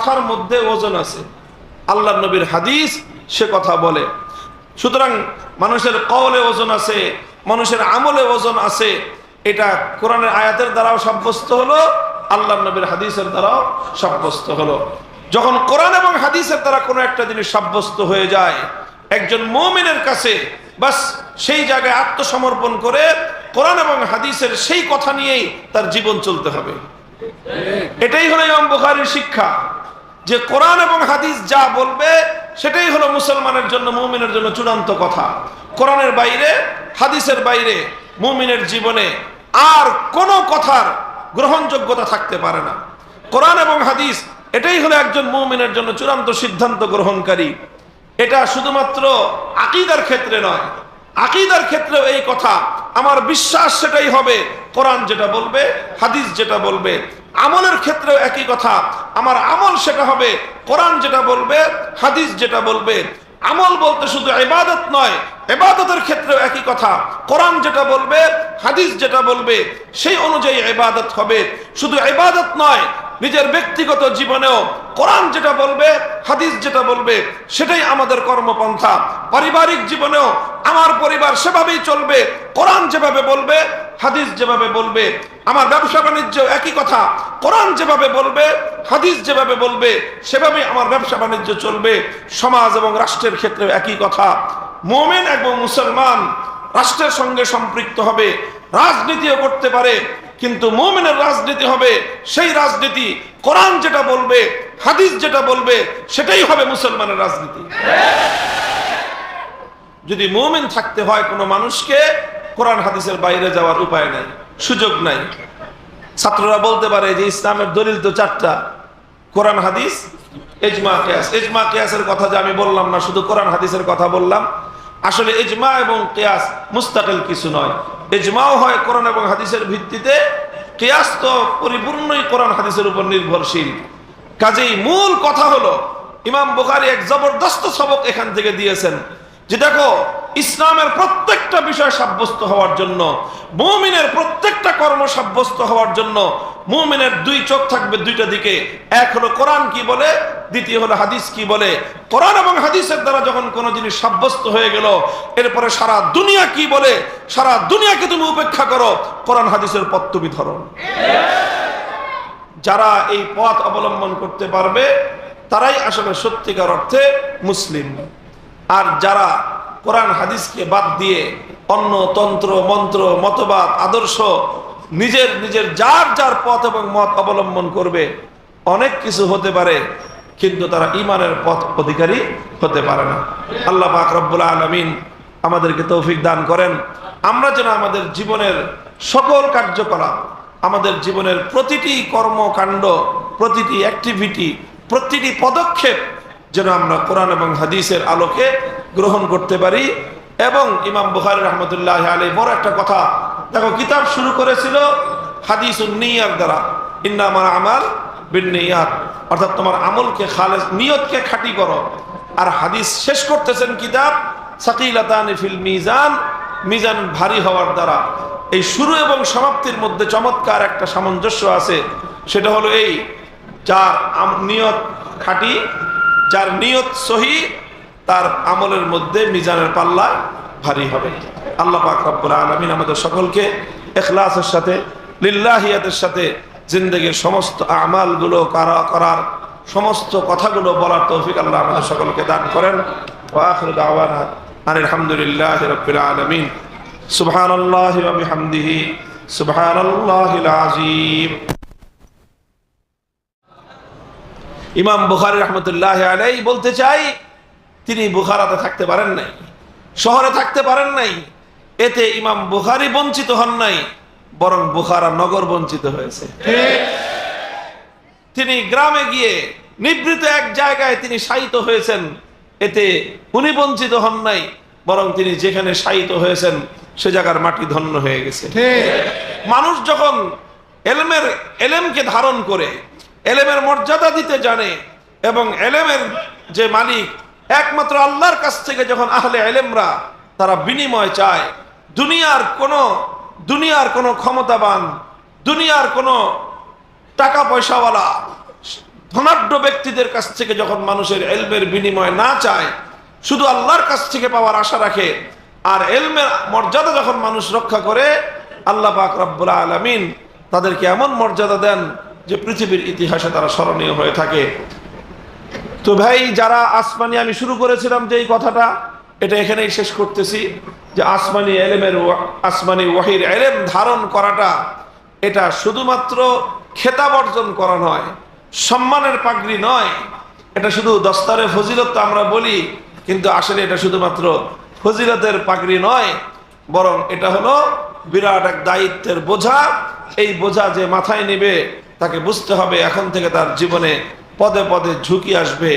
কথার মধ্যে ওজন আছে, আল্লাহর নবীর হাদিস সে কথা বলে। সুতরাং মানুষের কওলে ওজন আছে, মানুষের আমলে ওজন আছে। এটা কোরআনের আয়াতের দ্বারাও সাব্যস্ত হলো, আল্লাহর নবীর হাদিসের দ্বারাও সাব্যস্ত হলো। যখন কোরআন এবং হাদিসের দ্বারা কোনো একটা জিনিস সাব্যস্ত হয়ে যায় একজন মুমিনের কাছে, বাস সেই জায়গায় আত্মসমর্পণ করে কোরআন এবং হাদিসের সেই কথা নিয়েই তার জীবন চলতে হবে। এটাই হলো ইমাম বুখারীর শিক্ষা, যে কোরআন এবং হাদিস যা বলবে সেটাই হলো মুসলমানের জন্য, মুমিনের জন্য চূড়ান্ত কথা। কোরআনের বাইরে, হাদিসের বাইরে মুমিনের জীবনে আর কোনো কথার গ্রহণযোগ্যতা থাকতে পারে না। কোরআন এবং হাদিস এটাই হলো একজন মুমিনের জন্য চূড়ান্ত সিদ্ধান্ত গ্রহণকারী। এটা শুধুমাত্র আকীদার ক্ষেত্রে নয়, আকীদার ক্ষেত্রেও এই কথা। আমার বিশ্বাস সেটাই হবে, কোরআন যেটা বলবে, হাদিস যেটা বলবে। আমলের ক্ষেত্রেও একই কথা, আমার আমল সেটা হবে, কোরআন যেটা বলবে, হাদিস যেটা বলবে। আমল বলতে শুধু ইবাদত নয়, ইবাদতের ক্ষেত্রেও একই কথা, কোরআন যেটা বলবে, হাদিস যেটা বলবে সেই অনুযায়ী ইবাদত হবে। শুধু ইবাদত নয়, নিজের ব্যক্তিগত জীবনেও কোরআন যেটা বলবে, হাদিস যেটা বলবে সেটাই আমাদের কর্মপন্থা। পারিবারিক জীবনেও আমার পরিবার সেভাবেই চলবে, কোরআন যেভাবে বলবে, হাদিস যেভাবে বলবে। আমার ব্যবসা বাণিজ্য একই কথা, কোরআন যেভাবে বলবে, হাদিস যেভাবে বলবে সেভাবেই আমার ব্যবসা বাণিজ্য চলবে। সমাজ এবং রাষ্ট্রের ক্ষেত্রে একই কথা। মুমিন এবং মুসলমান রাষ্ট্রের সঙ্গে সম্পৃক্ত হবে, রাজনীতিও করতে পারে, কিন্তু মুমিনের রাজনীতি হবে সেই রাজনীতি কোরআন যেটা বলবে, হাদিস যেটা বলবে সেটাই হবে মুসলমানের রাজনীতি। যদি মুমিন থাকতে হয় কোনো মানুষকে, কোরআন হাদিসের বাইরে যাওয়ার উপায় নাই, সুযোগ নাই। ছাত্ররা বলতে পারে যে ইসলামের দলিল তো চারটা, কোরআন হাদিস, ইজমা কিয়াস। ইজমা কিয়াসের কথা যে আমি বললাম না, শুধু কোরআন হাদিসের কথা বললাম। আসলে ইজমা এবং কিয়াস মুস্তাকিল কিছু নয়। ইজমাও হয় কোরআন এবং হাদিসের ভিত্তিতে, কিয়াস তো পরিপূর্ণই কোরআন হাদিসের উপর নির্ভরশীল। কাজেই মূল কথা হলো, ইমাম বুখারী এক জবরদস্ত সবক এখান থেকে দিয়েছেন যে দেখো, ইসলামের প্রত্যেকটা বিষয় সাব্যস্ত হওয়ার জন্য, মুমিনের প্রত্যেকটা কর্ম সাব্যস্ত হওয়ার জন্য মুমিনের দুই চোখ থাকবে দুইটা দিকে। এক হলো কোরআন কি বলে, দ্বিতীয় হলো হাদিস কি বলে। কোরআন এবং হাদিসের দ্বারা যখন কোনো জিনিস সাব্যস্ত হয়ে গেল, এরপরে সারা দুনিয়া কি বলে, সারা দুনিয়াকে তুমি উপেক্ষা করো, কোরআন হাদিসের পথ তুমি ধরো। যারা এই পথ অবলম্বন করতে পারবে তারাই আসলে সত্যিকার অর্থে মুসলিম। আর যারা কোরআন হাদিসকে বাদ দিয়ে অন্য তন্ত্র মন্ত্র মতবাদ আদর্শ নিজের নিজের যার যার পথ এবং মত অবলম্বন করবে, অনেক কিছু হতে পারে, কিন্তু তারা ঈমানের পথ অধিকারী হতে পারে না। আল্লাহ পাক রব্বুল আলামিন আমাদেরকে তৌফিক দান করেন, আমরা যেন আমাদের জীবনের সকল কার্যকলাপ, আমাদের জীবনের প্রতিটি কর্মকাণ্ড, প্রতিটি অ্যাক্টিভিটি, প্রতিটি পদক্ষেপ যেন আমরা কোরআন এবং হাদিসের আলোকে গ্রহণ করতে পারি। এবং ইমাম বুখারী রাহমাতুল্লাহ আলাইহি বড় একটা কথা, দেখো, কিতাব শুরু করেছিল হাদিসুন নিয়াত দ্বারা, ইন্নামাল আমাল বিন্নিয়াত, অর্থাৎ তোমার আমলকে খালেস, নিয়তকে খাঁটি করো। আর হাদিস শেষ করতেছেন কিতাব সাকিলাতানি ফিল মিজান, মিজান ভারী হওয়ার দ্বারা। এই শুরু এবং সমাপ্তির মধ্যে চমৎকার একটা সামঞ্জস্য আছে। সেটা হলো এই, যার নিয়ত খাঁটি, যার নিয়ত সহি, তার আমলের মধ্যে মিজানের পাল্লা ভারী হবে। আল্লাহ পাক রব্বুল আলামিন আমাদের সকলকে ইখলাসের সাথে, লিল্লাহিয়াতের সাথে জিন্দেগীর সমস্ত আমালগুলো করার, সমস্ত কথাগুলো বলার তৌফিক আল্লাহ আমাদের সকলকে দান করেন। ওয়া আখিরু দাওয়ানা আলহামদুলিল্লাহি রাব্বিল আলামিন। সুবহানাল্লাহি ওয়া বিহামদিহি, সুবহানাল্লাহিল আযীম। ইমাম বুখারী রাহমাতুল্লাহ আলাইহি বলতে চাই, তিনি বুখারাতে থাকতে পারেন নাই, শহরে থাকতে পারেন নাই। এতে ইমাম বুখারী বঞ্চিত হন নাই, বরং বুখারা নগর বঞ্চিত হয়েছে। তিনি গ্রামে গিয়ে নিভৃত এক জায়গায় তিনি শায়িত হয়েছেন, এতে উনি বঞ্চিত হন নাই, বরং তিনি যেখানে শায়িত হয়েছেন সে জায়গার মাটি ধন্য হয়ে গেছে। মানুষ যখন এলেমকে ধারণ করে, এলেমের মর্যাদা দিতে জানে, এবং এলেমের যে মালিক একমাত্র আল্লাহর কাছ থেকে যখন আহলে এলেমরা তারা বিনিময় চায়, দুনিয়ার কোনো ক্ষমতাবান, দুনিয়ার কোনো টাকা পয়সাওয়ালা, ধনাঢ্য ব্যক্তিদের কাছ থেকে যখন মানুষের ইলমের বিনিময় না চায়, শুধু আল্লাহর কাছ থেকে পাওয়ার আশা রাখে, আর ইলমের মর্যাদা যখন মানুষ রক্ষা করে, আল্লাহ পাক রব্বুল আলামিন তাদেরকে এমন মর্যাদা দেন যে পৃথিবীর ইতিহাসে তারা স্মরণীয় হয়ে থাকে। তো ভাই, যারা আসমানি, আমি শুরু করেছিলাম যে এই কথাটা, এটা এখানেই শেষ করতেছি, যে আসমানি ওয়াহির ইলম ধারণ করাটা এটা শুধুমাত্র খেতাব অর্জন করা নয়, সম্মানের পাগড়ি নয়, এটা শুধু দস্তারে ফজিলত তো আমরা বলি, কিন্তু আসলে এটা শুধুমাত্র ফজিলতের পাগড়ি নয়, বরং এটা হলো বিরাট এক দায়িত্বের বোঝা। এই বোঝা যে মাথায় নেবে, তাকে বুঝতে হবে এখন থেকে তার জীবনে পদে পদে ঝুঁকি আসবে,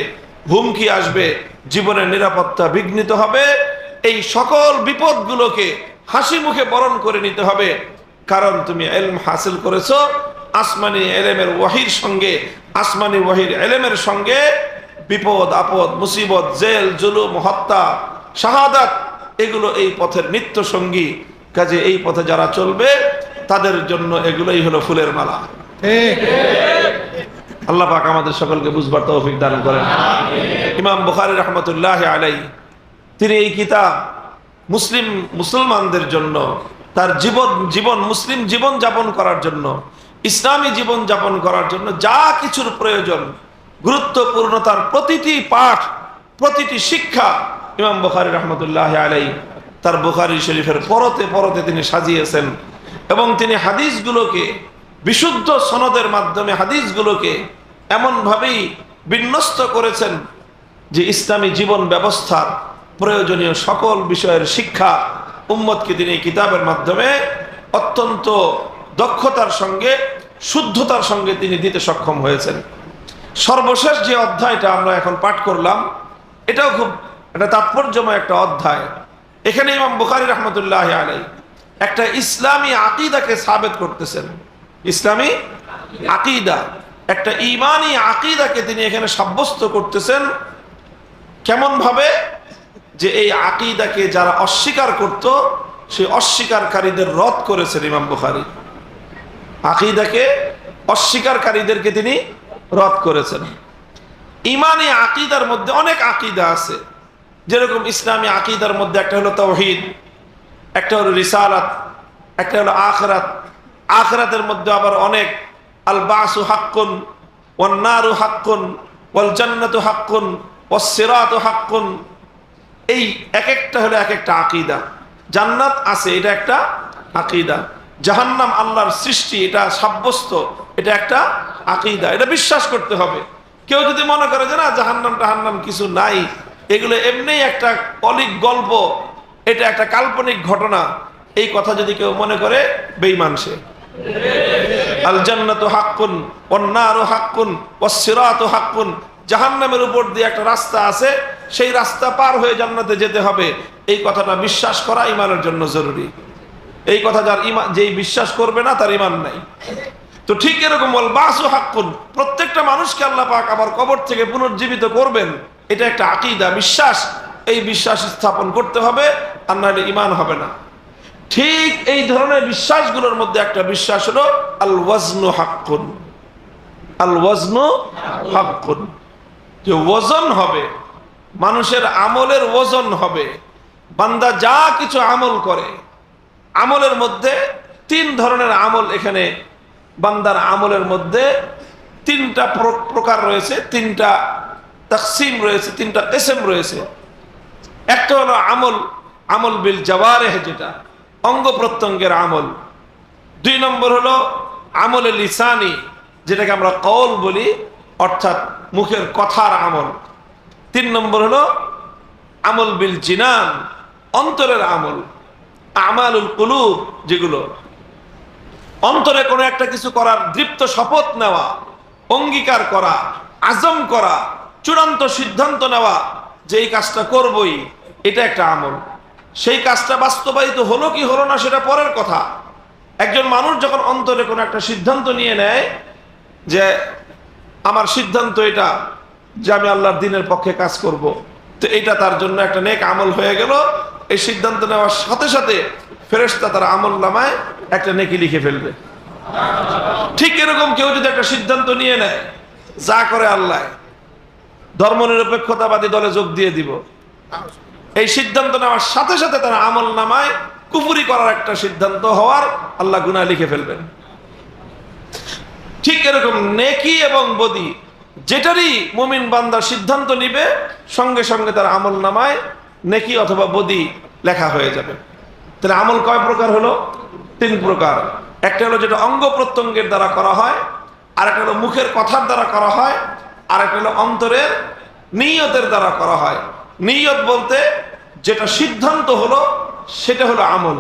হুমকি আসবে, জীবনের নিরাপত্তা বিঘ্নিত হবে। এই সকল বিপদগুলোকে হাসি মুখে বরণ করে নিতে হবে, কারণ তুমি ইলম হাসিল করেছো আসমানি ইলমের ওয়াহির সঙ্গে। আসমানি ওয়াহির ইলমের সঙ্গে বিপদ আপদ, মুসিবত, জেল, জুলুম, হত্যা, শাহাদাত, এগুলো এই পথের নিত্য সঙ্গী। কাজে এই পথে যারা চলবে তাদের জন্য এগুলোই হলো ফুলের মালা। আল্লাহ পাক আমাদের সকলকে বুঝবার তৌফিক দান করেন। ইমাম বুখারী রাহমাতুল্লাহি আলাইহি তিনি এই কিতাব মুসলমানদের জন্য, তার জীবন মুসলিম জীবন যাপন করার জন্য, ইসলামী জীবন যাপন করার জন্য যা কিছুর প্রয়োজন, গুরুত্বপূর্ণ তার প্রতিটি পাঠ, প্রতিটি শিক্ষা ইমাম বুখারী রাহমাতুল্লাহি আলাইহি তার বুখারী শরীফের পরতে পরতে তিনি সাজিয়েছেন। এবং তিনি হাদিসগুলোকে বিশুদ্ধ সনদের মাধ্যমে হাদিসগুলোকে এমনভাবেই বিন্যস্ত করেছেন যে ইসলামী জীবন ব্যবস্থার প্রয়োজনীয় সকল বিষয়ের শিক্ষা উম্মতকে তিনি এই কিতাবের মাধ্যমে অত্যন্ত দক্ষতার সঙ্গে, শুদ্ধতার সঙ্গে তিনি দিতে সক্ষম হয়েছেন। সর্বশেষ যে অধ্যায়টা আমরা এখন পাঠ করলাম, এটাও খুব একটা তাৎপর্যময় একটা অধ্যায়। এখানে ইমাম বুখারী রাহমাতুল্লাহি আলাইহি একটা ইসলামী আকীদাকে সাবেত করতেছেন। ইসলামী আকীদা, একটা ঈমানী আকীদাকে তিনি এখানে সাব্যস্ত করতেছেন। কেমন ভাবে? যে এই আকীদাকে যারা অস্বীকার করত, সেই অস্বীকারীদের রদ করেছেন ইমাম বুখারী। আকীদাকে অস্বীকারীদেরকে তিনি রদ করেছেন। ঈমানী আকীদার মধ্যে অনেক আকীদা আছে, যেরকম ইসলামী আকীদার মধ্যে একটা হলো তাওহীদ, একটা হলো রিসালাত, একটা হলো আখিরাত। আখিরাতের মধ্যে আবার অনেক, আল বাসু হাক্কুন, ওয়ান নারু হাক্কুন, ওয়াল জান্নাতু হাক্কুন, ওয়াস সিরাতু হাক্কুন। এই এক একটা হলো এক একটা আকীদা। জান্নাত আছে, এটা একটা আকীদা। জাহান্নাম আল্লাহর সৃষ্টি, এটা সাব্যস্ত, এটা একটা আকীদা। এটা বিশ্বাস করতে হবে। কেউ যদি মনে করে যে না জাহান্নাম কিছু নাই, এগুলো এমনিই একটা অলিক গল্প, এটা একটা কাল্পনিক ঘটনা, এই কথা যদি কেউ মনে করে, বেঈমান সে। আল জান্নাতু হাক্কুন, ওয়ান নারু হাক্কুন, ওয়াস সিরাতু হাক্কুন। জাহান্নামের উপর দিয়ে একটা রাস্তা আছে, সেই রাস্তা পার হয়ে জান্নাতে যেতে হবে, এই কথাটা বিশ্বাস করা ঈমানের জন্য জরুরি। এই কথা যার ঈমান, যেই বিশ্বাস করবে না, তার ঈমান নাই। তো ঠিক এরকম ওয়াল বাসু হাক্কুন, প্রত্যেকটা মানুষকে আল্লাহ পাক আবার কবর থেকে পুনর্জীবিত করবেন, এটা একটা আকীদা, বিশ্বাস। এই বিশ্বাস স্থাপন করতে হবে, আর নাহলে ঈমান হবে না। ঠিক এই ধরনের বিশ্বাসগুলোর মধ্যে একটা বিশ্বাস হলো আল ওয়াজনু হাক্কুন। আল ওয়াজনু হাক্কুন, যে ওজন হবে, মানুষের আমলের ওজন হবে। বান্দা যা কিছু আমল করে, আমলের মধ্যে তিন ধরনের আমল, এখানে বান্দার আমলের মধ্যে তিনটা প্রকার রয়েছে, তিনটা তাকসিম রয়েছে, তিনটা কিসম রয়েছে। একটা হলো আমল বিল জাওয়ারিহ, যেটা অঙ্গ প্রত্যঙ্গের আমল। দুই নম্বর হলো আমলে লিসানি, যেটাকে আমরা কওল বলি, অর্থাৎ মুখের কথার আমল। তিন নম্বর হলো আমল বিল জিনান, অন্তরের আমল। আমালুল কুলুব, যেগুলো অন্তরে কোনো একটা কিছু করার দৃপ্ত শপথ নেওয়া, অঙ্গীকার করা, আজম করা, চূড়ান্ত সিদ্ধান্ত নেওয়া যে এই কাজটা করবই, এটা একটা আমল। সেই কাজটা বাস্তবায়িত হলো কি হলো না সেটা পরের কথা। একজন মানুষ যখন অন্তরে কোনো একটা সিদ্ধান্ত নিয়ে নেয় যে আমার সিদ্ধান্ত এটা, যে আমি আল্লাহর দ্বীনের পক্ষে কাজ করব, তো এটা তার জন্য একটা নেক আমল হয়ে গেল। এই সিদ্ধান্ত নেওয়ার সাথে সাথে ফেরেশতা তার আমল নামায় একটা নেকি লিখে ফেলবে। ঠিক এরকম কেউ যদি একটা সিদ্ধান্ত নিয়ে নেয় যা করে আল্লাহ, ধর্মনিরপেক্ষতাবাদী দলে যোগ দিয়ে দিব, এই সিদ্ধান্ত নেওয়ার সাথে সাথে তারা আমল নামায় কুফরি করার একটা সিদ্ধান্ত হওয়ার আল্লাহ গুনাহ লিখে ফেলবেন। ঠিক এরকম নেকি এবং বদি যেটারই মুমিন বান্দা সিদ্ধান্ত নিবে, সঙ্গে সঙ্গে তার আমল নামায় নেকি অথবা বদি লেখা হয়ে যাবে। তাহলে আমল কয় প্রকার হলো? 3 প্রকার। একটা হলো যেটা অঙ্গ প্রত্যঙ্গের দ্বারা করা হয়, আর একটা হলো মুখের কথার দ্বারা করা হয়, আর একটা হলো অন্তরের নিয়তের দ্বারা করা হয়। নিয়ত বলতে যেটা সিদ্ধান্ত হলো সেটা হলো আমল,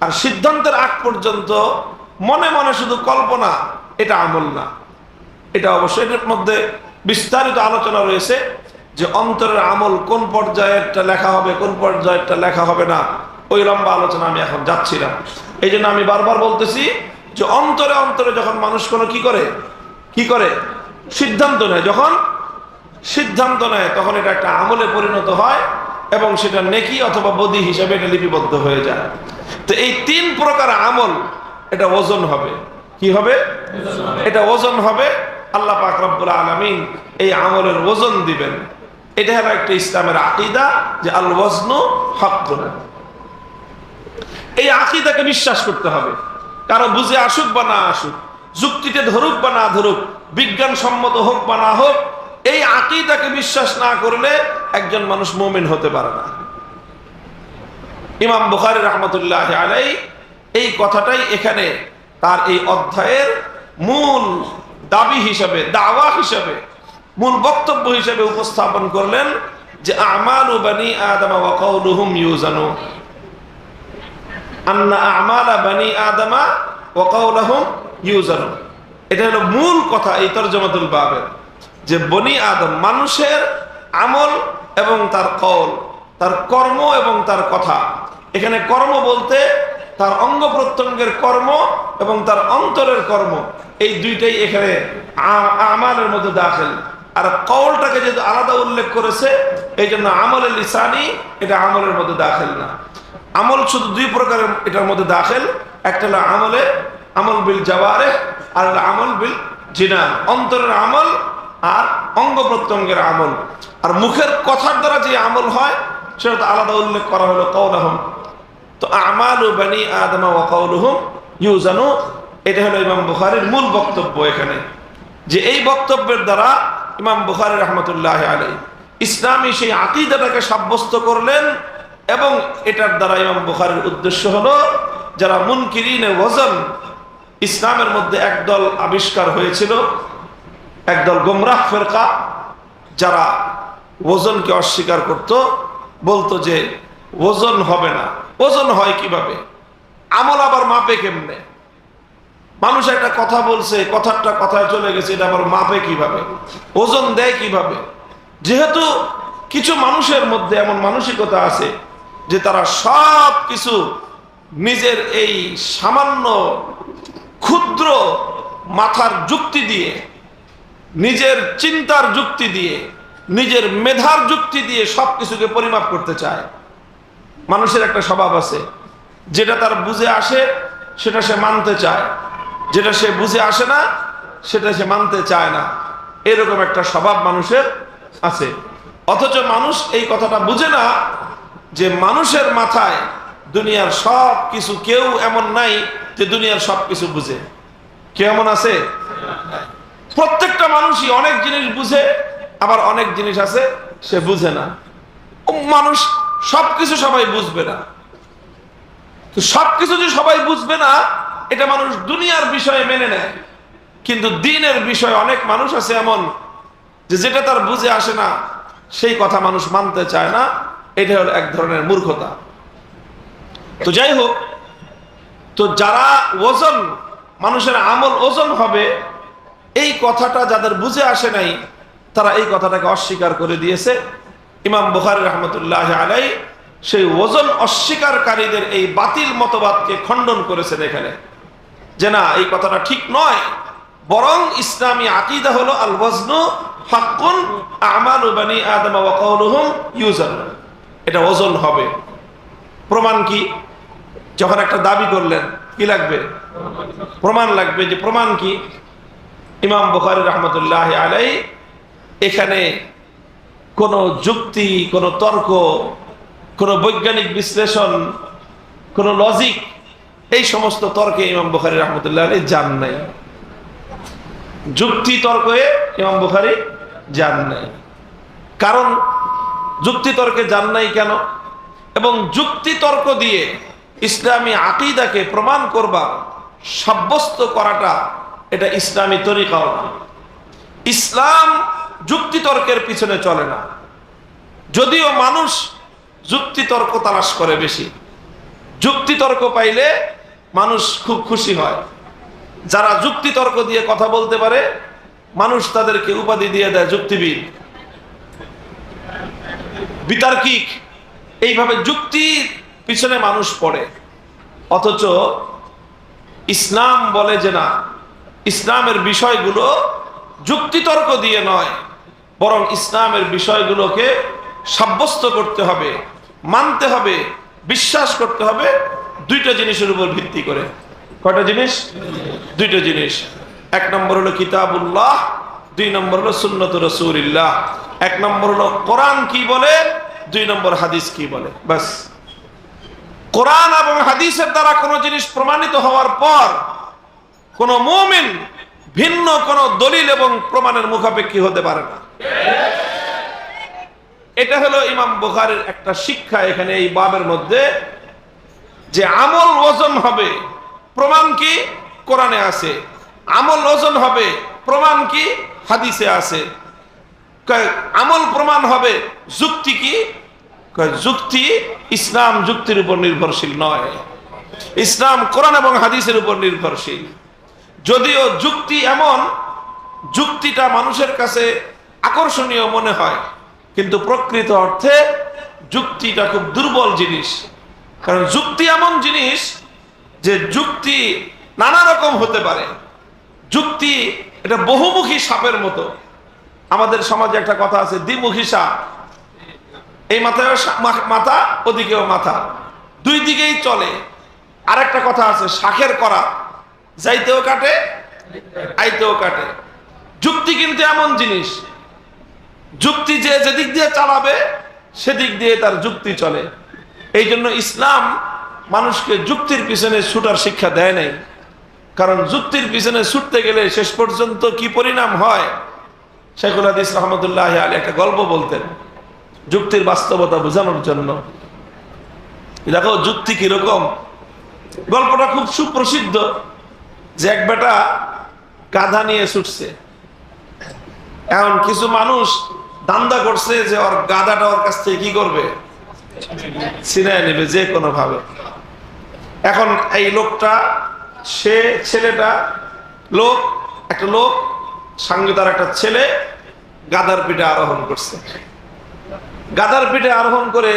আর সিদ্ধান্তের আগ পর্যন্ত মনে মনে শুধু কল্পনা, এটা আমল না। এটা অবশ্যই এর মধ্যে বিস্তারিত আলোচনা রয়েছে যে অন্তরের আমল কোন পর্যায়েরটা লেখা হবে, কোন পর্যায়েরটা লেখা হবে না, ওই লম্বা আলোচনা আমি এখন যাচ্ছি না। এই জন্য আমি বারবার বলতেছি যে অন্তরে অন্তরে যখন মানুষ কোনো কি করে সিদ্ধান্ত নেয়, যখন সিদ্ধান্ত নেয় তখন এটা একটা আমলে পরিণত হয় এবং সেটা নেকি অথবা বদি হিসাবে এটা লিপিবদ্ধ হয়ে যায়। তো এই 3 প্রকার আমল, এটা ওজন হবে। কি হবে? এটা ওজন হবে। আল্লাহ পাক রব্বুল আলামিন এই আমলের ওজন দিবেন। এটা হলো একটা ইসলামের আকীদা যে আল ওয়াজনু হাক্কুন। এই আকীদাকে বিশ্বাস করতে হবে, কারো বুঝে আসুক বা না আসুক, যুক্তিতে ধরুক বা না ধরুক, বিজ্ঞানসম্মত হোক বা না হোক, এই আকীদাকে বিশ্বাস না করলে একজন মানুষ মুমিন হতে পারে না। ইমাম বুখারী রাহমাতুল্লাহি আলাইহি এই কথাটাই এখানে তার এই অধ্যায়ের মূল দাবি হিসাবে, দাওয়া হিসাবে, মূল বক্তব্য হিসাবে উপস্থাপন করলেন যে আমালু বানি আদম ওয়া কাউলুহুম ইউজানু, আন্না আমালা বানি আদম ওয়া কাউলুহুম ইউজানু। এটা হলো মূল কথা এই তরজমাতুল বাবের, যে বনি আদম মানুষের আমল এবং তার কওল, তার কর্ম এবং তার কথা। এখানে কর্ম বলতে তার অঙ্গ প্রত্যঙ্গের কর্ম এবং তার অন্তরের কর্ম, এই দুইটাই এখানে আমালের মধ্যে দাখিল। আর কওলটাকে যেহেতু আলাদা উল্লেখ করেছে, এই জন্য আমলে লিসানি এটা আমলের মধ্যে দাখিল না। আমল শুধু 2 প্রকারের এটার মধ্যে দাখিল, একটা হলো আমল বিল জাওয়ারিহ, আর হলো আমল বিল জিনান, অন্তরের আমল আর অঙ্গ প্রত্যঙ্গের আমল। আর মুখের কথার দ্বারা যে আমল হয় সেটা তো আলাদা উল্লেখ করা হলো কাউলুহুম। তো আমালু বানি আদম ওয়া কাউলুহুম ইউজানু, এটা হলো ইমাম বুখারীর মূল বক্তব্য এখানে। যে এই বক্তব্যের দ্বারা ইমাম বুখারী রাহমাতুল্লাহি আলাইহি ইসলামী সেই আকীদাটাকে সাব্যস্ত করলেন, এবং এটার দ্বারা ইমাম বুখারীর উদ্দেশ্য হলো যারা মুনকিরিনে ওয়াজন, ইসলামের মধ্যে একদল আবিষ্কার হয়েছিল, একদল গোমরাহ ফেরকা, যারা ওজনকে অস্বীকার করত, বলতো যে ওজন হবে না। ওজন হয় কিভাবে? আমল আবার মাপে কেমনে? মানুষ একটা কথা বলছে, কথাটা কথায় চলে গেছে, এটা আবার মাপে কিভাবে? ওজন দেয় কিভাবে? যেহেতু কিছু মানুষের মধ্যে এমন মানসিকতা আছে যে তারা সব কিছু নিজের এই সামান্য ক্ষুদ্র মাথার যুক্তি দিয়ে, নিজের চিন্তার যুক্তি দিয়ে, নিজের মেধার যুক্তি দিয়ে সবকিছুকে পরিমাপ করতে চায়। মানুষের একটা স্বভাব আছে, যেটা তার বুঝে আসে সেটা সে মানতে চায়, যেটা সে বুঝে আসে না সেটা সে মানতে চায় না। এরকম একটা স্বভাব মানুষের আছে। অথচ মানুষ এই কথাটা বুঝে না যে মানুষের মাথায় দুনিয়ার সব কিছু, কেউ এমন নাই যে দুনিয়ার সব কিছু বুঝে। কেউ এমন আছে? প্রত্যেকটা মানুষই অনেক জিনিস বুঝে, আবার অনেক জিনিস আছে সে বুঝে না। মানুষ সবকিছু সবাই বুঝবে না। তো সবকিছু যে সবাই বুঝবে না, এটা মানুষ দুনিয়ার বিষয়ে মেনে নেয়, কিন্তু দ্বীনের বিষয়ে অনেক মানুষ আছে এমন যে যেটা তার বুঝে আসে না সেই কথা মানুষ মানতে চায় না। এটা হলো এক ধরনের মূর্খতা। তো যাই হোক, তো যারা ওজন, মানুষের আমল ওজন হবে, এই কথাটা যাদের বুঝে আসে নাই তারা এই কথাটাকে অস্বীকার করে দিয়েছে। ইমাম বুখারী রাহমাতুল্লাহি আলাইহি সেই ওজন অস্বীকারীদের এই বাতিল মতবাদকে খণ্ডন করেছেন এখানে, যে না, এই কথাটা ঠিক নয়, বরং ইসলামী আকীদা হলো আল ওয়াজনু হাক্কুন আমালু বানি আদম ওয়া কাউলুহুম ইউজান, এটা ওজন হবে। প্রমাণ কি? যখন একটা দাবি করলেন, কি লাগবে? প্রমাণ লাগবে। যে প্রমাণ কি? ইমাম বুখারী রাহমাতুল্লাহি আলাইহি এখানে কোনো যুক্তি, কোনো তর্ক, কোনো বৈজ্ঞানিক বিশ্লেষণ, কোনো লজিক, এই সমস্ত তর্কে ইমাম বুখারী রাহমাতুল্লাহি আলাইহি যান নাই। যুক্তি তর্কে ইমাম বুখারী যান নাই। কারণ যুক্তি তর্কে যান নাই কেন? এবং যুক্তি তর্ক দিয়ে ইসলামী আকীদাকে প্রমাণ করবা, সাব্যস্ত করাটা এটা ইসলামী তরিকাও না। ইসলাম যুক্তি তর্কের পিছনে চলে না, যদিও মানুষ যুক্তি তর্ক তালাশ করে বেশি। যুক্তি তর্ক পাইলে মানুষ খুব খুশি হয়। যারা যুক্তি তর্ক দিয়ে কথা বলতে পারে মানুষ তাদেরকে উপাধি দিয়ে দেয় যুক্তিবিদ, বিতার্কিক। এইভাবে যুক্তির পিছনে মানুষ পড়ে। অথচ ইসলাম বলে যে না, ইসলামের বিষয়গুলো যুক্তিতর্ক দিয়ে নয়, বরং ইসলামের বিষয়গুলোকে সাব্যস্ত করতে হবে, মানতে হবে, বিশ্বাস করতে হবে দুইটা জিনিসের উপর ভিত্তি করে। কয়টা জিনিস? দুইটা জিনিস। এক নম্বর হলো কিতাবুল্লাহ, দুই নম্বর হলো সুন্নত রাসূলিল্লাহ। এক নম্বর হলো কোরআন কি বলে, দুই নম্বর হাদিস কি বলে। বাস। কোরআন এবং হাদিসের দ্বারা কোনো জিনিস প্রমাণিত হওয়ার পর কোন মুমিন ভিন্ন কোন দলিল এবং প্রমাণের মুখাপেক্ষী হতে পারে না। এটা হলো ইমাম বুখারীর একটা শিক্ষা এখানে এই বাবের মধ্যে, যে আমল ওজন হবে, প্রমাণ কি কোরআনে আছে, আমল ওজন হবে, প্রমাণ কি হাদিসে আছে। আমল প্রমাণ হবে, যুক্তি কি? যুক্তি ইসলাম যুক্তির উপর নির্ভরশীল নয়, ইসলাম কোরআন এবং হাদিসের উপর নির্ভরশীল। যদিও যুক্তি এমন, যুক্তিটা মানুষের কাছে আকর্ষণীয় মনে হয়, কিন্তু প্রকৃত অর্থে যুক্তিটা খুব দুর্বল জিনিস। কারণ যুক্তি এমন জিনিস যে যুক্তি নানা রকম হতে পারে। যুক্তি এটা বহুমুখী সাপের মতো। আমাদের সমাজে একটা কথা আছে, দ্বিমুখী সাপ। এই মাথায় মাথা, ওদিকেও মাথা, দুই দিকেই চলে। আরেকটা কথা আছে, শাখের করা, যাইতেও কাটে আইতেও কাটে। যুক্তি কিন্তু এমন জিনিস, যুক্তি যে যেদিক দিয়ে চালাবে সেদিক দিয়ে তার যুক্তি চলে। এই জন্য ইসলাম মানুষকে যুক্তির পিছনে ছুটার শিক্ষা দেয় নাই। কারণ যুক্তির পিছনে ছুটতে গেলে শেষ পর্যন্ত কি পরিণাম হয়, শাইখুল হাদিস রাহমাতুল্লাহি আলাইহি একটা গল্প বলতেন যুক্তির বাস্তবতা বোঝানোর জন্য। দেখো যুক্তি কিরকম। গল্পটা খুব সুপ্রসিদ্ধ, যে এক বেটা গাধা নিয়ে ছুটছে। এখন কিছু মানুষ ধান্দা করছে যে ওর গাধাটা ওর কাছ থেকে কি করবে, ছিনায় নেবে যে কোনো ভাবে। এখন এই লোকটা, সে ছেলেটা, একটা লোক সঙ্গে তার একটা ছেলে গাধার পিঠে আরোহণ করছে। গাধার পিঠে আরোহণ করে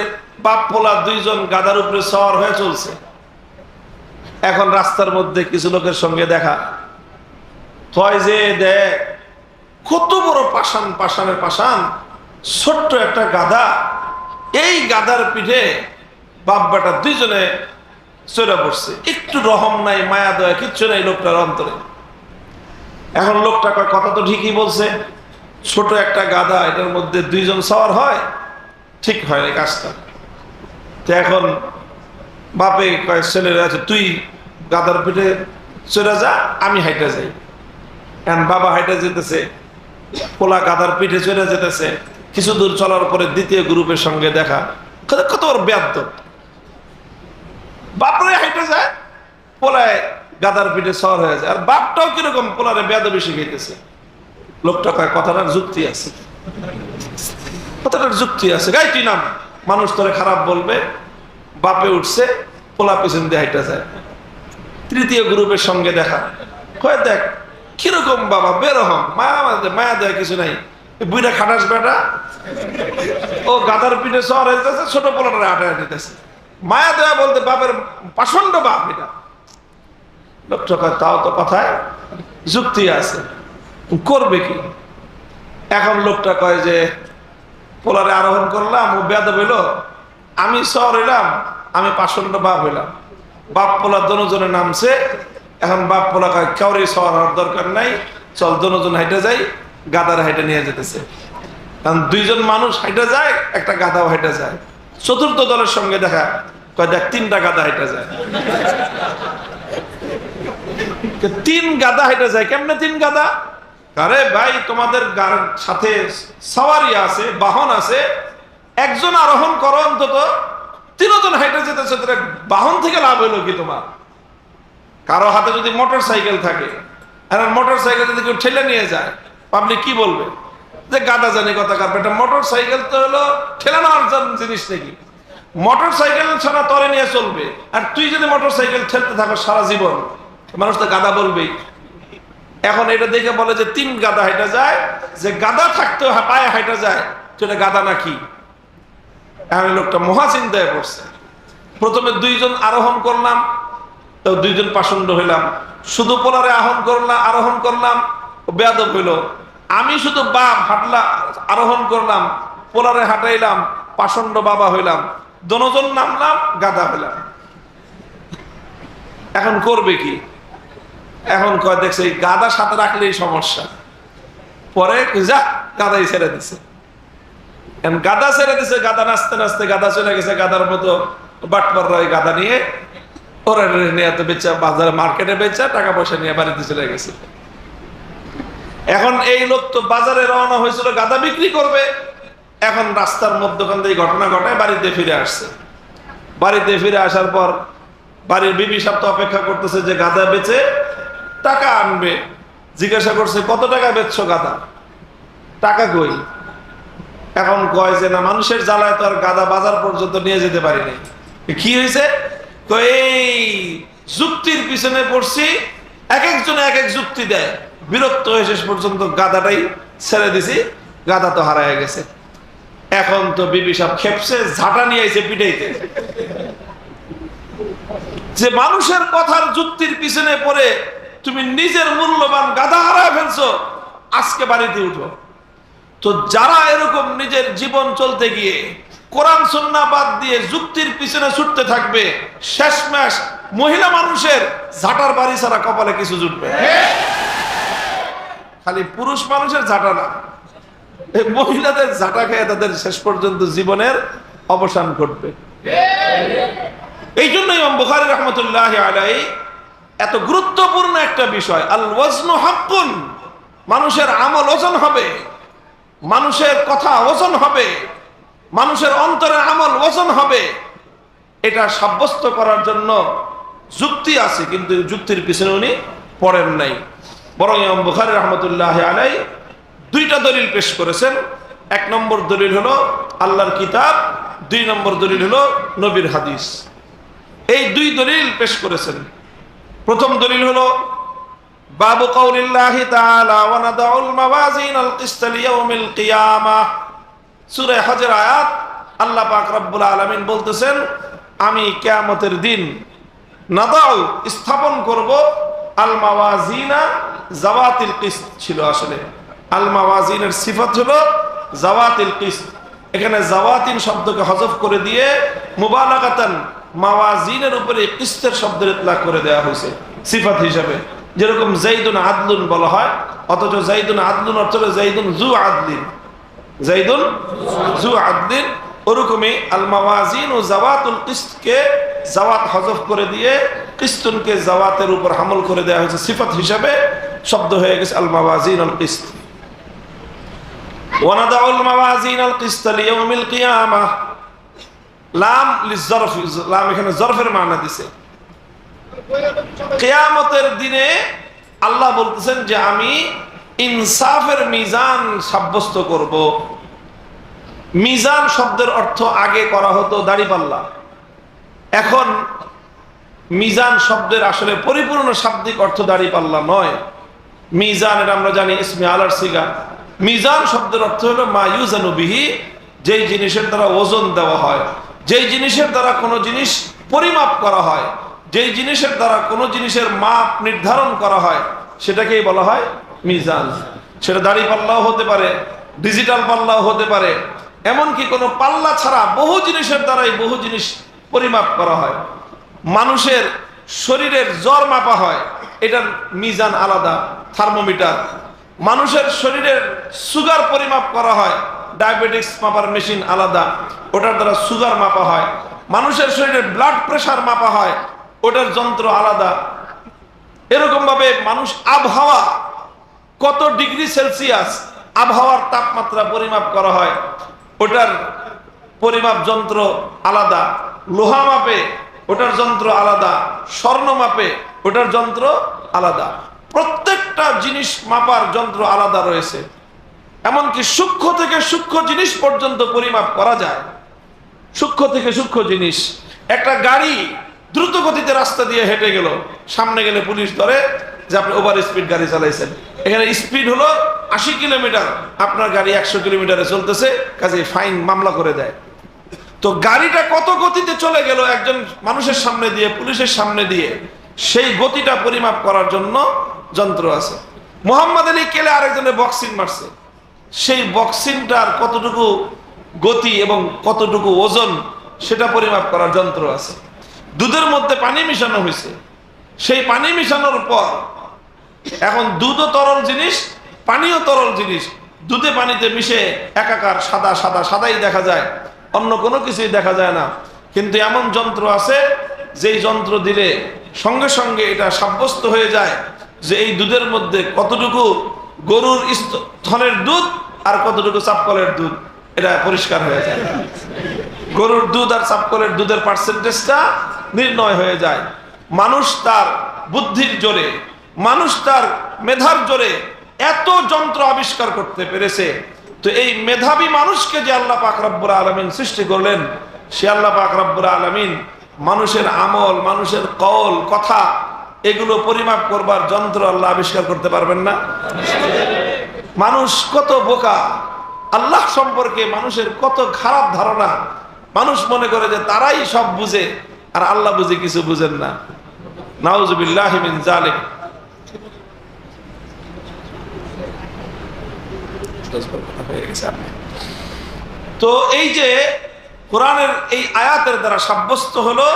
বাপ পোলা দুইজন গাধার উপরে সওয়ার হয়ে চলছে। এখন রাস্তার মধ্যে কিছু লোকের সঙ্গে দেখা হয়, যে দেখ কত বড় পাষাণ, পাষাণের পাষাণ, ছোট্ট একটা গাধা, এই গাধার পিঠে বাপ বেটা দুইজনে চড়ে পড়ছে। একটু রহম নাই, মায়া দয়া কিচ্ছু নাই লোকটার অন্তরে। এখন লোকটা কয়, কথা তো ঠিকই বলছে, ছোট একটা গাধা, এটার মধ্যে দুইজন সওয়ার হয়, ঠিক হয় না কাজটা। তো এখন বাপে কয়, ছেলেরা আছে, তুই গাধার পিঠে চড়ে যা, আমি হাইটা যাই। এখন বাবা হাইটা যেতেছে, পোলা গাধার পিঠে চড়ে যেতেছে। কিছু দূর চলার পরে দ্বিতীয় গ্রুপের সঙ্গে দেখা, কত বড় বেয়াদব। বাপরে হাইটে যায়, পোলায় গাধার পিঠে সওয়ার হয়ে যায়। আর বাপটাও কিরকম পোলারে বেয়াদবি শিখাইতেছে। লোকটা কয়, কথাটার যুক্তি আছে, কথাটার যুক্তি আছে। গাই তুই নাম, মানুষ তোরে খারাপ বলবে। বাপে উঠছে, পোলা পিছন দিয়ে হাইটা যায়। তৃতীয় গ্রুপের সঙ্গে দেখা, কয় দেখ কিরকম বাবা, বেরহম, মায়া দেয় কিছু নাই, বুইরা খাটাস বেটা, ও গাধার পিঠে সওয়ার হয়ে যাচ্ছে, ছোট পোলাটা আটা দিতেছে। মায়া দেয়া বলতে বাপের পাষণ্ড বাপ এটা। লোকটা কয়, তাও তো কথায় যুক্তি আছে, করবে কি? এখন লোকটা কয় যে পোলারে আরোহণ করলাম, ও বেয়াদব হইল, আমি সওয়ার হইলাম, আমি পাষণ্ড বাপ হইলাম। বাপ পোলা দুজনে নামছে। এখন বাপ পোলা কয়, কাউরে সওয়ার হওয়ার দরকার নাই, চল দুজন হাইটে যাই, গাদার হাইটে নিয়ে যেতেছে। কারণ দুইজন মানুষ হাইটে যায়, একটা গাদাও হাইটে যায়। চতুর্থ দলের সঙ্গে দেখা, কয় দেখ 3টা গাদা হাইটে যায়। 3 গাদা হাইটে যায়। কেমনে 3 গাদা? আরে ভাই, তোমাদের সাথে সওয়ারি আছে, বাহন আছে, একজন আরোহণ করো, অন্তত 3 জন হাইটে যেতেছে, বাহন থেকে লাভ হইলো কি তোমার? কারো হাতে যদি মোটর সাইকেল থাকে, আর মোটর সাইকেল যদি কেউ ঠেলে নিয়ে যায়, পাবলিক কি বলবে? যে গাদা জানি কথা কার, এটা মোটর সাইকেল তো হলো ঠেলে নেওয়ার জিনিস নাকি? মোটর সাইকেল ছাড়া তরে নিয়ে চলবে, আর তুই যদি মোটর সাইকেল ঠেলতে থাকো সারা জীবন, মানুষ তো গাদা বলবেই। এখন এটা দেখে বলে যে 3 গাদা হাইটা যায়, যে গাদা থাকতে পায়ে হাইটা যায়, তো এটা গাদা নাকি? এখন লোকটা মহা চিন্তায় পড়ছে। প্রথমে 2 জন আরোহণ করলাম, তো 2 জন পাষণ্ড হইলাম। শুধু পোলারে আরোহণ করলাম, বেয়াদব হইল। আমি শুধু বাপ আরোহণ করলাম, পোলারে হাঁটাইলাম, পাষণ্ড বাবা হইলাম। দুজন নামলাম, গাদা হইলাম। এখন করবে কি? এখন কয় দেখছে গাদা সাথে রাখলেই সমস্যা। পরে যা গাদাই ছেড়ে দিছে। গাদা ছেড়ে দিছে, গাদা নাচতে নাচতে গাদা চলে গেছে। গাদার মতো বাটপাররা ওই গাদা নিয়ে ওরা নিয়ে বেচা, বাজারে মার্কেটে বেচা, টাকা পয়সা নিয়ে বাড়িতে চলে গেছে। এখন এই লোক তো বাজারে রওনা হয়েছিল গাদা বিক্রি করবে। এখন রাস্তার মধ্যখান দিয়ে ঘটনা ঘটায় বাড়িতে ফিরে আসছে। বাড়িতে ফিরে আসার পর বাড়ির বিবি সাহেব তো অপেক্ষা করতেছে যে গাদা বেচে টাকা আনবে। জিজ্ঞাসা করছে, কত টাকা বেচছো গাদা? টাকা কই? এখন কয় যে না, মানুষের জ্বালায় তো আর গাদা বাজার পর্যন্ত নিয়ে যেতে পারিনি। কি হয়েছে? এই যুক্তির পিছনে পড়ছি, এক একজন এক এক যুক্তি দেয়। বিরক্ত হয়ে শেষ পর্যন্ত গাদাটাই ছেড়ে দিছি, গাদা তো হারায় গেছে। এখন তো বিবি সাহেব খেপছে, ঝাঁটা নিয়ে আইছে পিটাইতে। যে মানুষের কথার যুক্তির পিছনে পড়ে তুমি নিজের মূল্যবান গাদা হারায় ফেলছো, আজকে বাড়িতে উঠো। তো যারা এরকম নিজের জীবন চলতে গিয়ে কোরআন সুন্নাহ বাদ দিয়ে যুক্তির পিছনে ছুটতে থাকবে, শেষমেশ মহিলা মানুষের ঝাঁটার বাড়ি ছাড়া কপালে কিছু জুটবে। খালি পুরুষ মানুষের ঝাঁটা না, এই মহিলাদের ঝাঁটা খেয়ে তাদের শেষ পর্যন্ত জীবনের অবসান ঘটবে। এই জন্য ইমাম বুখারী রাহমাতুল্লাহি আলাইহি এত গুরুত্বপূর্ণ একটা বিষয়, আল ওয়াজনু হাক্কুন, মানুষের আমল ওজন হবে, মানুষের কথা ওজন হবে, মানুষের অন্তরের আমল ওজন হবে। এটা সাব্যস্ত করার জন্য যুক্তি আছে, কিন্তু যুক্তির পিছনে উনি পড়েন নাই। বরং ইমাম বুখারী রাহমাতুল্লাহি আলাইহি 2টা দলিল পেশ করেছেন। 1 নম্বর দলিল হলো আল্লাহর কিতাব, 2 নম্বর দলিল হলো নবীর হাদিস। এই 2 দলিল পেশ করেছেন। প্রথম দলিল হলো বাবু কাউলিল্লাহি তাআলা ওয়া নাদাউল মাওয়াজিনাল কিসতা লিয়াউমিল কিয়ামাহ, সূরা হজের আয়াত। আল্লাহ পাক রব্বুল আলামিন বলতেছেন, আমি কিয়ামতের দিন নাদাউ স্থাপন করব আল মাওয়াজিনা জাওয়াতিল কিসত ছিল। আসলে আল মাওয়াজিনের সিফাত হলো জাওয়াতিল কিসত। এখানে জাওয়াতিন শব্দকে হযফ করে দিয়ে মুবালাগাতান মাওয়াজিনের উপরে কিসতের শব্দের ইতলাক করে দেওয়া হয়েছে সিফাত হিসাবে। যেরকম যাইদুন আদলুন বলা হয়, অথচ যাইদুন আদলুন অর্থ হলো যাইদুন যু আদলিন, যাইদুন যু আদলিন। ওরকমই আল মাওয়াজিন ও জাওয়াতুল কিসতকে জাওয়াত হযফ করে দিয়ে কিসতুনকে জাওয়াতের উপর হামল করে দেওয়া হয়েছে, সিফাত হিসাবে শব্দ হয়ে গেছে আল মাওয়াজিন আল কিসত। ওয়া নাদাউল মাওয়াজিন আল কিসত লিয়াউমিল কিয়ামাহ, লাম লিজরফ, লাম এখানে জরফের মানা দিছে। কিয়ামতের দিনে আল্লাহ বলতেছেন যে আমি ইনসাফের মিজান সাব্যস্ত করব। মিজান শব্দের অর্থ আগে করা হতো দাড়িপাল্লা, এখন মিজান শব্দের আসলে পরিপূর্ণ শাব্দিক অর্থ দাড়িপাল্লা নয়। মিজান এটা আমরা জানি ইসমে আলার সিগা। মিজান শব্দের অর্থ হলো মা ইউজানু বিহি, যেই জিনিসের দ্বারা ওজন দেওয়া হয়, যেই জিনিসের দ্বারা কোনো জিনিস পরিমাপ করা হয়, যেই জিনিসের দ্বারা কোনো জিনিসের মাপ নির্ধারণ করা হয়, সেটাকেই বলা হয় মিজান। সেটা দাড়ি পাল্লাও হতে পারে, ডিজিটাল পাল্লাও হতে পারে, এমনকি কোনো পাল্লা ছাড়া বহু জিনিসের দ্বারাই বহু জিনিস পরিমাপ করা হয়। মানুষের শরীরের জ্বর মাপা হয়, এটার মিজান আলাদা, থার্মোমিটার। মানুষের শরীরের সুগার পরিমাপ করা হয়, ডায়াবেটিস মাপার মেশিন আলাদা, ওটার দ্বারা সুগার মাপা হয়। মানুষের শরীরের ব্লাড প্রেশার মাপা হয়, ওটার যন্ত্র আলাদা। এরকম ভাবে মানুষ আবহাওয়া কত ডিগ্রি সেলসিয়াস আবহাওয়ার তাপমাত্রা পরিমাপ করা হয়, ওটার পরিমাপ যন্ত্র আলাদা। লোহা মাপে ওটার যন্ত্র আলাদা, স্বর্ণ মাপে ওটার যন্ত্র আলাদা। প্রত্যেকটা জিনিস মাপার যন্ত্র আলাদা রয়েছে। এমনকি সূক্ষ্ম থেকে সূক্ষ্ম জিনিস পর্যন্ত পরিমাপ করা যায়। সূক্ষ্ম থেকে সূক্ষ্ম জিনিস, একটা গাড়ি দ্রুত গতিতে রাস্তা দিয়ে হেঁটে গেল, সামনে গেলে পুলিশ ধরে যে আপনি ওভার স্পিড গাড়ি চালাইছেন। এখানে স্পিড হলো 80 কিলোমিটার, আপনার গাড়ি 100 কিলোমিটারে চলতেছে, কাজে ফাইন মামলা করে দেয়। তো গাড়িটা কত গতিতে চলে গেল একজন মানুষের সামনে দিয়ে, পুলিশের সামনে দিয়ে, সেই গতিটা পরিমাপ করার জন্য যন্ত্র আছে। মোহাম্মদ আলী কেলে আরেকজনের বক্সিং মারছে, সেই বক্সিংটার কতটুকু গতি এবং কতটুকু ওজন সেটা পরিমাপ করার যন্ত্র আছে। দুধের মধ্যে পানি মিশানো হয়েছে, সেই পানি মিশানোর পর এখন দুধও তরল জিনিস, পানিও তরল জিনিস, দুধে পানিতে মিশে একাকার সাদা সাদা সাদাই দেখা যায়, অন্য কোনো কিছুই দেখা যায় না। কিন্তু এমন যন্ত্র আছে যেই যন্ত্র দিলে সঙ্গে সঙ্গে এটা সাব্যস্ত হয়ে যায় যে এই দুধের মধ্যে কতটুকু গরুর স্তনের দুধ আর কতটুকু চাপকলের দুধ, এটা পরিষ্কার হয়ে যায়। গরুর দুধ আর চাপকলের দুধের পার্সেন্টেজটা নির্ণয় হয়ে যায়। মানুষ তার বুদ্ধির জোরে, মানুষ তার মেধার জোরে এত যন্ত্র আবিষ্কার করতে পেরেছে। তো এই মেধাবী মানুষকে যে আল্লাহ পাক রব্বুল আলামিন সৃষ্টি করলেন, সে আল্লাহ পাক রব্বুল আলামিন মানুষের আমল, মানুষের কওল, কথা, এগুলো পরিমাপ করবার যন্ত্র আল্লাহ আবিষ্কার করতে পারবেন না? মানুষ কত বোকা, আল্লাহ সম্পর্কে মানুষের কত খারাপ ধারণা। মানুষ মনে করে যে তারাই সব বুঝে, আর আল্লাহ বুঝে কিছু বুঝেন না। নাউযুবিল্লাহি মিন যালিক। তো এই যে কোরআনের এই আয়াতের দ্বারা সাব্যস্ত হলো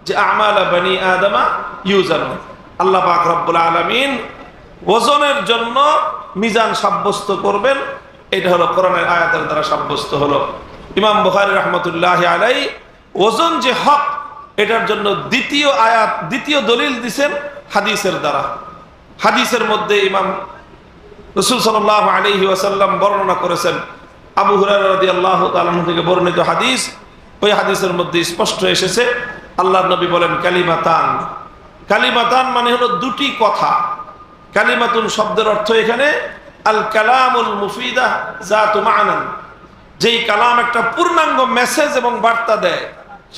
যে আমালা বনি আদমা ইউজানু, আল্লাহ পাক রব্বুল আলামিন ওজনের জন্য মিজান সাব্যস্ত করবেন। এটা হলো কোরআনের আয়াতের দ্বারা সাব্যস্ত হলো। ইমাম বুখারী রাহমাতুল্লাহি আলাইহি ওজন যে হক, এটার জন্য দ্বিতীয় আয়াত, দ্বিতীয় দলিল দিবেন হাদিসের দ্বারা। হাদিসের মধ্যে ইমাম রাসূল সাল্লাল্লাহু আলাইহি ওয়াসাল্লাম বর্ণনা করেছেন, আবু হুরায়রা রাদিয়াল্লাহু তাআলা আনহু থেকে বর্ণিত হাদিস। ওই হাদিসের মধ্যে স্পষ্ট এসেছে, আল্লাহর নবী বলেন কালিমাতান। কালিমাতান মানে হলো দুটি কথা। কালিমাতুন শব্দের অর্থ এখানে আল কালামুল মুফিদা যাতু মা'নান, যেই কালাম একটা পূর্ণাঙ্গ মেসেজ এবং বার্তা দেয়,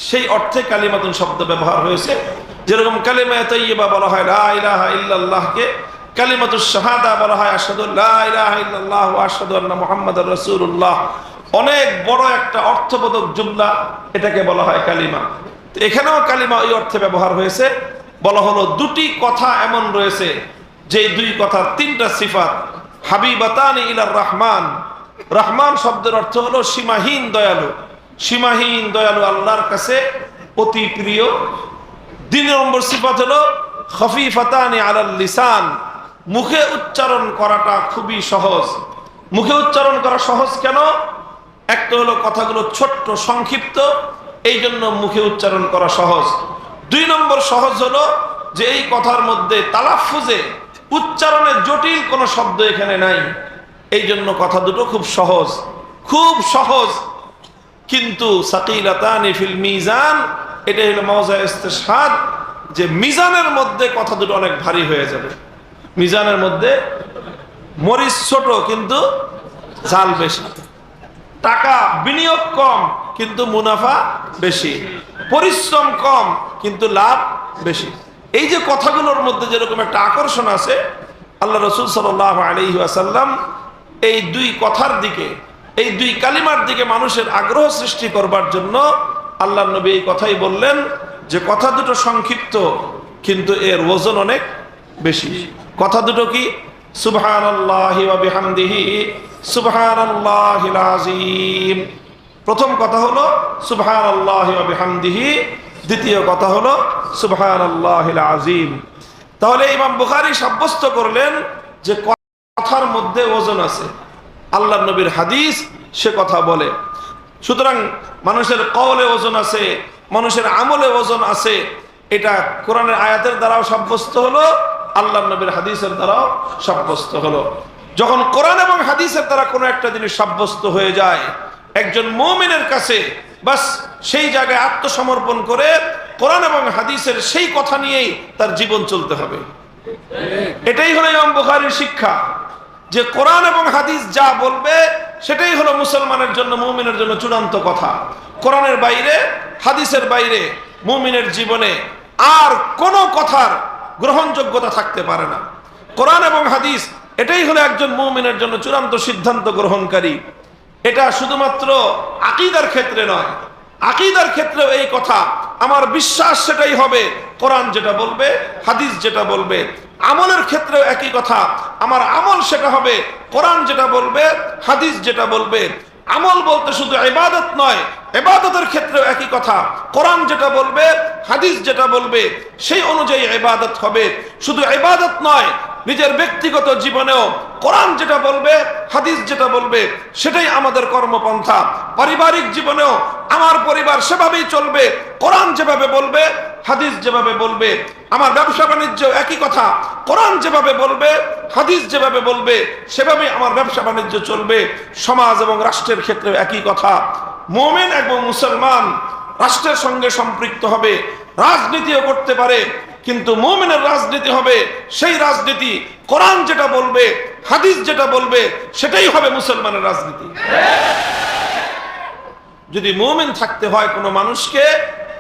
সেই অর্থে কালিমাতুন শব্দ ব্যবহার হয়েছে। যেরকম কালিমায়ে তাইয়্যিবা বলা হয় লা ইলাহা ইল্লাল্লাহকে, কালিমাতুশ শাহাদা বলা হয় আশহাদু লা ইলাহা ইল্লাল্লাহ ওয়া আশহাদু আন্না মুহাম্মাদার রাসূলুল্লাহ। অনেক বড় একটা অর্থবোধক জুমলা, এটাকে বলা হয় কালিমা। তো এখানেও কালিমা ওই অর্থে ব্যবহার হয়েছে। বলা হলো দুটি কথা এমন রয়েছে যে দুই কথার তিনটা সিফাত। হাবিবাতানি ইলার রহমান, রহমান শব্দের অর্থ হলো সীমাহীন দয়ালু। সীমাহীন দয়ালু আল্লাহর কাছে অতি প্রিয়। 2 নম্বর সিফাত হলো খফিফাতানি আলাল লিসান, মুখে উচ্চারণ করাটা খুবই সহজ। মুখে উচ্চারণ করা সহজ কেন? একটা হলো কথাগুলো ছোট্ট সংক্ষিপ্ত, এই জন্য মুখে উচ্চারণ করা সহজ। 2 নম্বর সহজ হলো যে এই কথার মধ্যে তালাফফুজে, উচ্চারণে জটিল কোনো শব্দ এখানে নাই, এই জন্য কথা দুটো খুব সহজ, খুব সহজ। কিন্তু সাকিলাতানি ফিল মিজান, এটা হলো মাওজা ইস্তিশহাদ, যে মিজানের মধ্যে কথা দুটো অনেক ভারী হয়ে যাবে। মিজানের মধ্যে মরিচ ছোট কিন্তু ঝাল বেশি, টাকা বিনিয়োগ কম কিন্তু মুনাফা বেশি, পরিশ্রম কম কিন্তু লাভ বেশি। এই যে কথাগুলোর মধ্যে যেরকম একটা আকর্ষণ আছে, আল্লাহ রাসূল সাল্লাল্লাহু আলাইহি ওয়াসাল্লাম এই দুই কথার দিকে, এই দুই কালিমার দিকে মানুষের আগ্রহ সৃষ্টি করবার জন্য আল্লাহর নবী এই কথাই বললেন যে কথা দুটো সংক্ষিপ্ত কিন্তু এর ওজন অনেক বেশি। কথা দুটো কি? সুবহানাল্লাহি ওয়া বিহামদিহি সুবহানাল্লাহিল আযীম। প্রথম কথা হলো সুবহানাল্লাহি ওয়া বিহামদিহি, দ্বিতীয় কথা হলো সুবহানাল্লাহিল আযীম। তাহলে ইমাম বুখারী সাব্যস্ত করলেন যে কথার মধ্যে ওজন আছে, আল্লাহর নবীর হাদিস সে কথা বলে। সুতরাং মানুষের কওলে ওজন আছে, মানুষের আমলে ওজন আছে, এটা কোরআনের আয়াতের দ্বারাও সাব্যস্ত হলো, আল্লাহর নবীর হাদিসের দ্বারাও সাব্যস্ত হলো। যখন কোরআন এবং হাদিসের দ্বারা কোনো একটা জিনিস সাব্যস্ত হয়ে যায় একজন মুমিনের কাছে, বাস সেই জায়গায় আত্মসমর্পণ করে কোরআন এবং হাদিসের সেই কথা নিয়েই তার জীবন চলতে হবে। এটাই হলো ইমাম বুখারীর শিক্ষা, যে কোরআন এবং হাদিস যা বলবে সেটাই হলো মুসলমানের জন্য, মুমিনের জন্য চূড়ান্ত কথা। কোরআনের বাইরে, হাদিসের বাইরে মুমিনের জীবনে আর কোনো কথার গ্রহণযোগ্যতা থাকতে পারে না। কোরআন এবং হাদিস এটাই হলো একজন মুমিনের জন্য চূড়ান্ত সিদ্ধান্ত গ্রহণকারী। এটা শুধুমাত্র আকীদার ক্ষেত্রে নয়, আকীদার ক্ষেত্রেও এই কথা, আমার বিশ্বাস সেটাই হবে কোরআন যেটা বলবে, হাদিস যেটা বলবে। আমলের ক্ষেত্রেও একই কথা, আমার আমল সেটা হবে কোরআন যেটা বলবে, হাদিস যেটা বলবে। আমল বলতে শুধু ইবাদত নয়, ইবাদতের ক্ষেত্রেও একই কথা, কোরআন যেটা বলবে, হাদিস যেটা বলবে সেই অনুযায়ী ইবাদত হবে। শুধু ইবাদত নয়, নিজের ব্যক্তিগত জীবনেও কোরআন যেটা বলবে, হাদিস যেটা বলবে সেটাই আমাদের কর্মপন্থা। পারিবারিক জীবনেও আমার পরিবার সেভাবেই চলবে, কোরআন যেভাবে বলবে, হাদিস যেভাবে বলবে। আমার ব্যবসা বাণিজ্য একই কথা, কোরআন যেভাবে বলবে, হাদিস যেভাবে বলবে সেভাবেই আমার ব্যবসা বাণিজ্য চলবে। সমাজ এবং রাষ্ট্রের ক্ষেত্রে একই কথা। মুমিন এবং মুসলমান রাষ্ট্রের সঙ্গে সম্পৃক্ত হবে, রাজনীতিও করতে পারে, কিন্তু মুমিনের রাজনীতি হবে সেই রাজনীতি কোরআন যেটা বলবে, হাদিস যেটা বলবে সেটাই হবে মুসলমানের রাজনীতি। যদি মুমিন থাকতে হয় কোনো মানুষকে,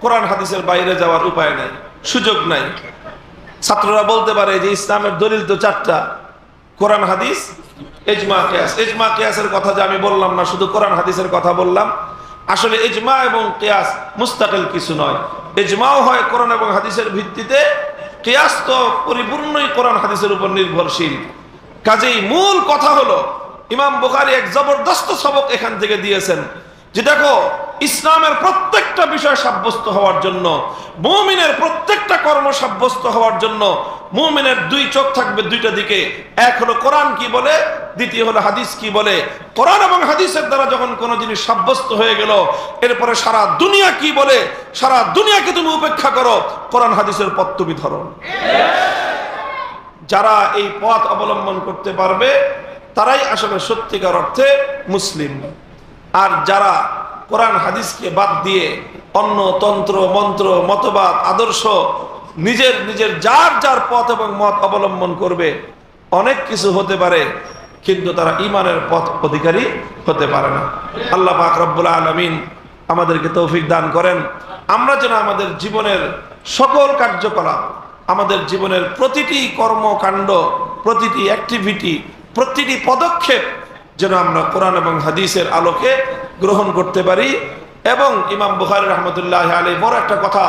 কোরআন হাদিসের বাইরে যাওয়ার উপায় নাই, সুযোগ নাই। ছাত্ররা বলতে পারে যে ইসলামের দলিল তো চারটা, কোরআন হাদিস, ইজমা কিয়াস। ইজমা কিয়াসের কথা যে আমি বললাম না, শুধু কোরআন হাদিসের কথা বললাম। আসলে ইজমা এবং কিয়াস মুস্তাকিল কিছু নয়। ইজমাও হয় কোরআন এবং হাদিসের ভিত্তিতে, কিয়াস তো পরিপূর্ণই কোরআন হাদিসের উপর নির্ভরশীল। কাজেই মূল কথা হলো, ইমাম বুখারী এক জবরদস্ত সবক এখান থেকে দিয়েছেন যে দেখো, ইসলামের প্রত্যেকটা বিষয় সাব্যস্ত হওয়ার জন্য, মুমিনের প্রত্যেকটা কর্ম সাব্যস্ত হওয়ার জন্য মুমিনের দুই চোখ থাকবে দুইটা দিকে। এক হলো কোরআন কি বলে, দ্বিতীয় হলো হাদিস কি বলে। কোরআন এবং হাদিসের দ্বারা যখন কোনো জিনিস সাব্যস্ত হয়ে গেল, এরপরে সারা দুনিয়া কি বলে, সারা দুনিয়াকে তুমি উপেক্ষা করো, কোরআন হাদিসের পথ তুমি ধরো। যারা এই পথ অবলম্বন করতে পারবে তারাই আসলে সত্যিকার অর্থে মুসলিম। আর যারা কোরআন হাদিসকে বাদ দিয়ে অন্য তন্ত্র মন্ত্র মতবাদ আদর্শ নিজের নিজের যার যার পথ এবং মত অবলম্বন করবে, অনেক কিছু হতে পারে কিন্তু তারা ঈমানের পথ অধিকারী হতে পারে না। আল্লাহ পাক রব্বুল আলামিন আমাদেরকে তৌফিক দান করেন, আমরা যেন আমাদের জীবনের সকল কার্যকলাপ, আমাদের জীবনের প্রতিটি কর্মকাণ্ড, প্রতিটি অ্যাক্টিভিটি, প্রতিটি পদক্ষেপ যেন আমরা কোরআন এবং হাদিসের আলোকে গ্রহণ করতে পারি। এবং ইমাম বুখারী রাহমাতুল্লাহি আলাইহি বড় একটা কথা,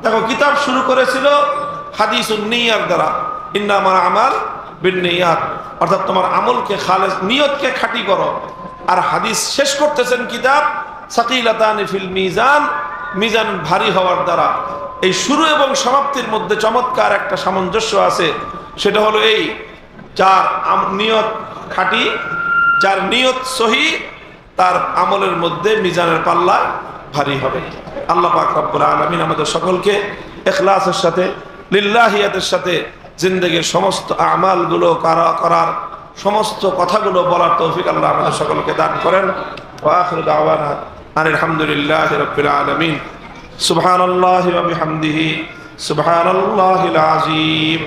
দেখো কিতাব শুরু করেছিল হাদিসুন নিয়াত দ্বারা, ইন্নামাল আমাল বিন্নিয়াত, অর্থাৎ তোমার আমলকে খালেস, নিয়তকে খাঁটি করো। আর হাদিস শেষ করতেছেন কিতাব সাকিলাতানি ফিল মিজান, মিজান ভারী হওয়ার দ্বারা। এই শুরু এবং সমাপ্তির মধ্যে চমৎকার একটা সামঞ্জস্য আছে, সেটা হলো এই, যার নিয়ত খাঁটি, যার নিয়ত সহি, তার আমলের মধ্যে মিজানের পাল্লা ভারী হবে। আল্লাহ পাক রব্বুল আলামিন আমাদের সকলকে ইখলাসের সাথে, লিল্লাহিয়াতের সাথে জিন্দেগীর সমস্ত আমালগুলো করার, সমস্ত কথাগুলো বলার তৌফিক আল্লাহ আমাদের সকলকে দান করেন। ওয়া আখিরু দাওয়ানা আনিল হামদুলিল্লাহি রাব্বিল আলামিন। সুবহানাল্লাহি ওয়া বিহামদিহি, সুবহানাল্লাহিল আযীম।